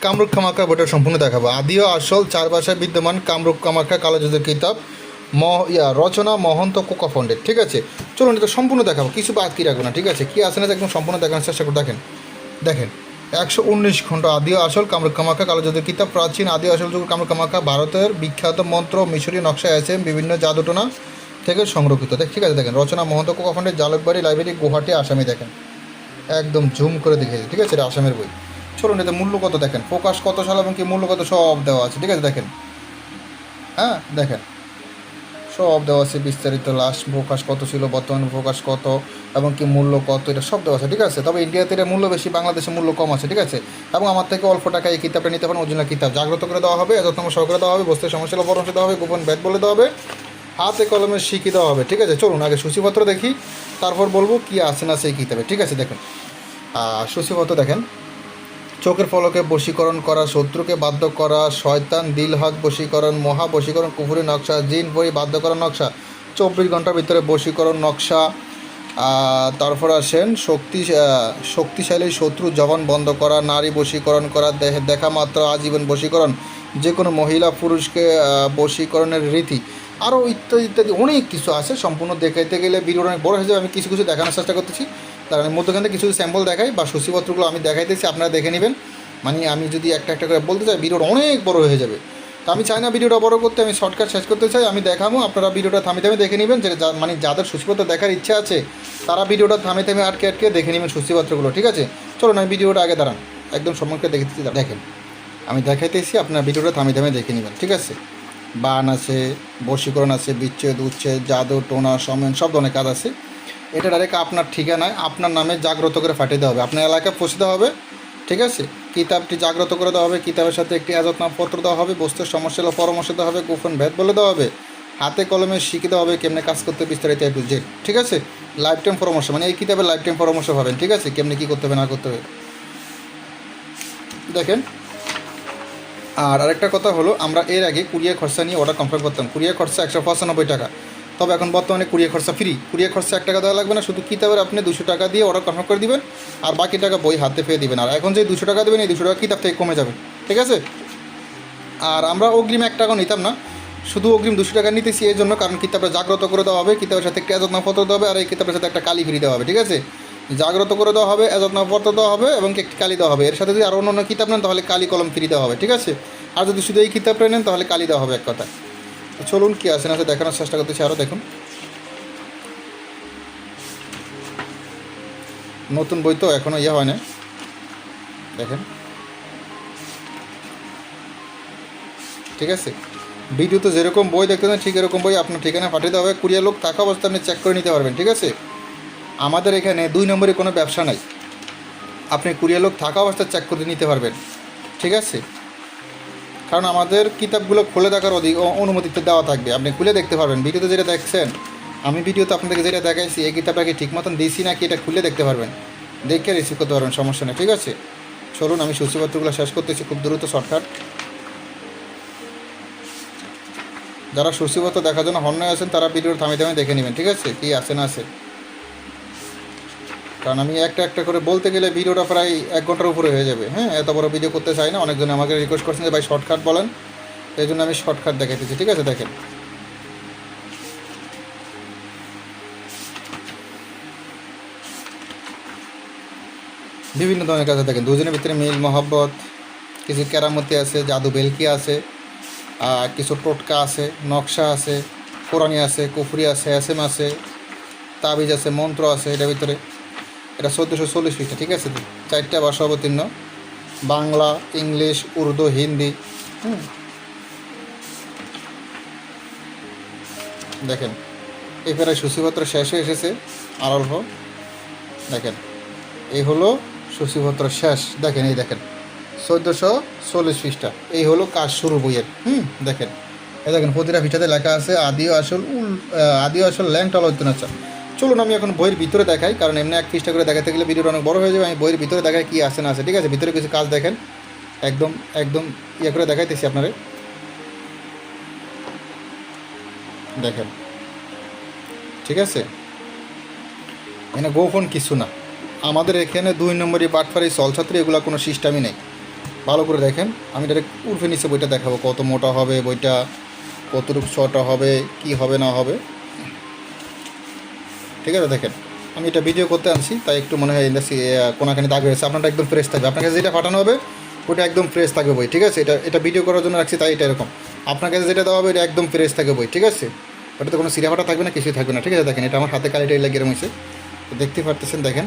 কামরূপ কামাখ্যা বইটা সম্পূর্ণ দেখাবো। আদি ও আসল চার ভাষায় বিদ্যমান কামরূপ কামাখ্যা কালোজাদুর কিতাব রচনা মহন্ত কোকা ফন্ডের। ঠিক আছে, চলুন এটা সম্পূর্ণ দেখাবো, কিছু বাদ কি রাখবো না। ঠিক আছে, কি আছে না একদম সম্পূর্ণ দেখানোর চেষ্টা করে দেখেন। দেখেন 119 খণ্ড আদি ও আসল কামরূপ কামাখ্যা কালোজাদুর কিতাব। প্রাচীন আদি ও আসল যুগ কামরূপ কামাখ্যা ভারতের বিখ্যাত মন্ত্র মিশরীয় নকশা আছে বিভিন্ন জাদুটোনা থেকে সংরক্ষিত। ঠিক আছে, দেখেন রচনা মহন্ত কোকা ফন্ডের, জালুকবাড়ি লাইব্রেরি, গুয়াহাটি, আসামে। দেখেন একদম জুম করে দেখে, ঠিক আছে, এটা আসামের বই। চলুন এতে মূল্য কত দেখেন, প্রকাশ কত সাল এবং কি মূল্য কত সব দেওয়া আছে। ঠিক আছে, দেখেন, হ্যাঁ দেখেন সব দেওয়া আছে বিস্তারিত, লাস্ট প্রকাশ কত ছিল, বর্তমান প্রকাশ কত এবং কি মূল্য কত, এটা সব দেওয়া আছে। ঠিক আছে, তবে ইন্ডিয়াতে এটা মূল্য বেশি, বাংলাদেশে মূল্য কম আছে। ঠিক আছে, এবং আমার থেকে অল্প টাকায় এই কিতাবটা নিতে পারেন। অরিজিনাল কিতাব জাগ্রত করে দেওয়া হবে, যত্ন সহকারে দেওয়া হবে, বস্তুর সমস্যা পরামর্শ দেওয়া হবে, গোপন ভেদ বলে দেওয়া হবে, হাতে কলমে শিখিয়ে দেওয়া হবে। ঠিক আছে, চলুন আগে সূচিপত্র দেখি, তারপর বলবো কি আছে না সেই কিতাবে। ঠিক আছে, দেখেন সূচিপত্র দেখেন। চোখের পলকে বশীকরণ করা, শত্রুকে বাধ্য করা, শয়তান দিল হক বশীকরণ, মহা বশীকরণ, কুফুরি নকশা, জিন বই বাধ্য করার নকশা, 24 ঘন্টার ভিতরে বশীকরণ নকশা। তারপর আসেন শক্তিশালী শত্রু জবান বন্ধ করা, নারী বশীকরণ করা, দেখা মাত্র আজীবন বশীকরণ, যে কোনো মহিলা পুরুষকে বশীকরণের রীতি, আরও ইত্যাদি ইত্যাদি অনেক কিছু আছে। সম্পূর্ণ দেখাইতে গেলে ভিডিওটা অনেক বড় হয়ে যাবে। আমি কিছু কিছু দেখানোর চেষ্টা করতেছি, তার মধ্যখান থেকে কিছু স্যাম্পল দেখাই বা সূচিপত্রগুলো আমি দেখাইতেছি, আপনারা দেখে নেবেন। মানে আমি যদি একটা একটা করে বলতে চাই ভিডিওটা অনেক বড় হয়ে যাবে। তো আমি চাই না ভিডিওটা বড় করতে, আমি শর্টকাট শেষ করতে চাই। আমি দেখাবো, আপনারা ভিডিওটা থামে থামে দেখে নেবেন। যে মানে যাদের সূচিপত্র দেখার ইচ্ছা আছে তারা ভিডিওটা থামে থামে আটকে আটকে দেখে নেবেন সূচিপত্রগুলো। ঠিক আছে, চলুন আমি ভিডিওটা আগে দাঁড়ান, একদম সম্মুখে দেখতেছি। দেখেন আমি দেখাইতেছি, আপনারা ভিডিওটা থামে থামে দেখে নেবেন। ঠিক আছে, বান আছে, বশীকরণ আছে, বিচ্ছেদ উচ্ছেদ, জাদু টোনা সমন সব ধরনের কাজ আছে। এটা ডাইরেক্ট আপনার ঠিকানায় আপনার নামে জাগ্রত করে পাঠিয়ে দেওয়া হবে, আপনার এলাকায় পৌঁছে দেওয়া হবে। ঠিক আছে, কিতাবটি জাগ্রত করে দেওয়া হবে, কিতাবের সাথে একটি এজাজতনামপত্র দেওয়া হবে, বস্তুর সমস্যা হলে পরামর্শ দেওয়া হবে, গোপন ভেদ বলে দেওয়া হবে, হাতে কলমে শিখে দেওয়া হবে কেমনে কাজ করতে বিস্তারিত A to Z। ঠিক আছে, লাইফ টাইম পরামর্শ, মানে এই কিতাবে লাইফ টাইম পরামর্শ পাবেন। ঠিক আছে, কেমনে কী করতে হবে না করতে হবে দেখেন। আর আরেকটা কথা হলো, আমরা এর আগে কুরিয়ার খরচা নিয়ে অর্ডার কনফার্ম করতাম। কুরিয়ার খরচা 195 টাকা, তবে এখন বর্তমানে কুরিয়ার খরচা ফ্রি। কুরিয়ার খরচা 1 টাকা দেওয়া লাগবে না, শুধু কিতাবের আপনি 200 টাকা দিয়ে অর্ডার কনফার্ম করে দিবেন, আর বাকি টাকা বই হাতে পেয়ে দিবেন। আর এখন যে 200 টাকা দেবেন, এই 200 টাকা কিতাব থেকে কমে যাবে। ঠিক আছে, আর আমরা অগ্রিম 1 টাকাও নিতাম না, শুধু অগ্রিম 200 টাকা নিতেছি এই জন্য, কারণ কিতাবটা জাগ্রত করে দেওয়া হবে, কিতাবের সাথে একটা এজাজতনামপত্র দেওয়া হবে, আর এই কিতাবের সাথে একটা কালি ফ্রি দেওয়া হবে। ঠিক আছে, জাগ্রত করে দেওয়া হবে, এজাজতনামপত্র দেওয়া হবে এবং একটি কালি দেওয়া হবে। এর সাথে যদি আরও অন্য কিতাব নেন তাহলে কালি কলম ফ্রি দেওয়া হবে। ঠিক আছে, আর যদি শুধু এই কিতাবটা নেন তাহলে কালি দেওয়া হবে, এক কথা। চলুন কি আছে না আছে দেখানোর চেষ্টা করতেছি। আরও দেখুন, নতুন বই তো এখনও হয় না। দেখেন, ঠিক আছে, ভিডিওতে যেরকম বই দেখতেছেন ঠিক এরকম বই আপনার ঠিকানা পাঠিয়ে দেওয়া হবে। কুরিয়ার লোক থাকা অবস্থায় আপনি চেক করে নিতে পারবেন। ঠিক আছে, আমাদের এখানে 2 নম্বরে কোনো ব্যবসা নাই, আপনি কুরিয়ার লোক থাকা অবস্থায় চেক করে নিতে পারবেন। ঠিক আছে, কারণ আমাদের কিতাবগুলো খুলে দেখার অনুমতিতে দেওয়া থাকবে, আপনি খুলে দেখতে পারবেন। ভিডিওতে যেটা দেখছেন, আমি ভিডিওতে আপনাদেরকে যেটা দেখাইছি, এই কিতাবটাকে ঠিক মতন দিয়েছি নাকি এটা খুলে দেখতে পারবেন, দেখে রিসিভ করতে পারবেন, সমস্যা নেই। ঠিক আছে, চলুন আমি সূচিপত্রগুলো শেষ করতেছি খুব দ্রুত, শর্টকাট। যারা সূচিপত্র দেখার জন্য হন্যে আছেন তারা ভিডিওর থামে থামে দেখে নেবেন। ঠিক আছে, কী আছে না আছে, কারণ আমি একটা একটা করে বলতে গেলে ভিডিওটা প্রায় 1 ঘন্টার উপরে হয়ে যাবে। হ্যাঁ, এত বড় ভিডিও করতে চাই না। অনেকজন আমাকে রিকোয়েস্ট করছেন যে ভাই শর্টকাট বলেন, এই জন্য আমি শর্টকাট দেখাইতেছি। ঠিক আছে, দেখেন বিভিন্ন ধরনের কাজ দেখেন, দুজনের ভিতরে মিল মহব্বত, কিছু কেরামতি আছে, জাদু বেলকি আছে, কিছু টোটকা আছে, নকশা আছে, কোরআনি আছে, কুফরি আছে, এসএম আছে, তাবিজ আছে, মন্ত্র আছে। এটার ভিতরে এটা 1440 পৃষ্ঠা। ঠিক আছে, 4টা ভাষা অবতীর্ণ, বাংলা, ইংলিশ, উর্দু, হিন্দি। দেখেন এই প্রায় সূচিপত্র শেষ হয়ে এসেছে, আর অল্প। দেখেন এই হলো সূচিপত্র শেষ। দেখেন এই দেখেন 1440 পৃষ্ঠা, এই হলো কাজ শুরু বইয়ের। দেখেন এই দেখেন প্রতিটা পৃষ্ঠাতে লেখা আছে আদি ও আসল ল্যাংটা আলোচনা। চলুন আমি এখন বইয়ের ভিতরে দেখাই, কারণ এমনি 1 পৃষ্ঠা করে দেখাতে গেলে ভিডিওটা অনেক বড় হয়ে যাবে। আমি বইয়ের ভিতরে দেখাই কী আছে না আছে। ঠিক আছে, ভিতরে কিছু কাজ দেখেন, একদম একদম ইয়ে করে দেখাইতেছি আপনারা। দেখেন, ঠিক আছে, এখানে গোপন কিছু না। আমাদের এখানে 2 নম্বরই বাটফারি চলছাত্রী এগুলো কোনো সিস্টেমই নেই। ভালো করে দেখেন। আমি ডাইরেক্ট উর্ফে নিচে বইটা দেখাবো, কত মোটা হবে বইটা, কতটুকু ছটা হবে, কি হবে না হবে, ঠিক আছে। দেখেন আমি এটা ভিডিও করতে আনছি, তাই একটু মনে হয় কোনাখানি দাগ হয়েছে। আপনারটা একদম ফ্রেশ থাকবে, আপনার কাছে যেটা পাঠানো হবে ওটা একদম ফ্রেশ থাকবে বই, ঠিক আছে। এটা ভিডিও করার জন্য রাখছি, তাই এটা এরকম। আপনার কাছে যেটা দেওয়া হবে এটা একদম ফ্রেশ থাকবে বই, ঠিক আছে। ওটাতে কোনো সিরা ফাটা থাকবে না, কিছুই থাকবে না, ঠিক আছে। দেখেন এটা আমার হাতে কালিটাই লাগিয়ে রয়েছে, দেখতে পারতেছেন, দেখেন,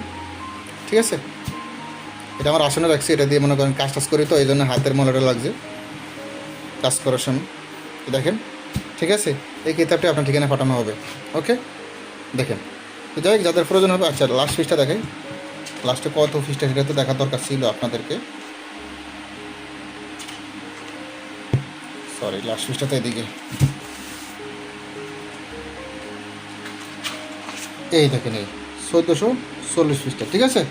ঠিক আছে। এটা আমার আসনে রাখছি, এটা দিয়ে মনে করেন কাজ টাজ করি, তো এই জন্য হাতের মলাটা লাগছে কাজ করার সময়। দেখেন, ঠিক আছে। এই কিতাবটি আপনার ঠিকানা পাঠানো হবে, ওকে। দেখেন তো যাই হোক, যাদের প্রয়োজন হবে। আচ্ছা লাস্ট পিসটা দেখাই, লাস্টে কত পিসটা সেটা তো দেখার দরকার ছিল আপনাদেরকে। সরি, লাস্ট পিসটা তো এদিকে। এই দেখেন, এই 1440 পিসটা, ঠিক আছে।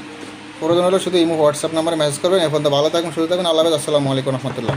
প্রয়োজন হলে শুধু ইমো হোয়াটসঅ্যাপ নাম্বারে মেসেজ করবেন। এখন তো ভালো থাকুন, সুস্থ থাকুন, আল্লাহ হাফেজ, আসসালামু আলাইকুম রহমতুল্লাহ।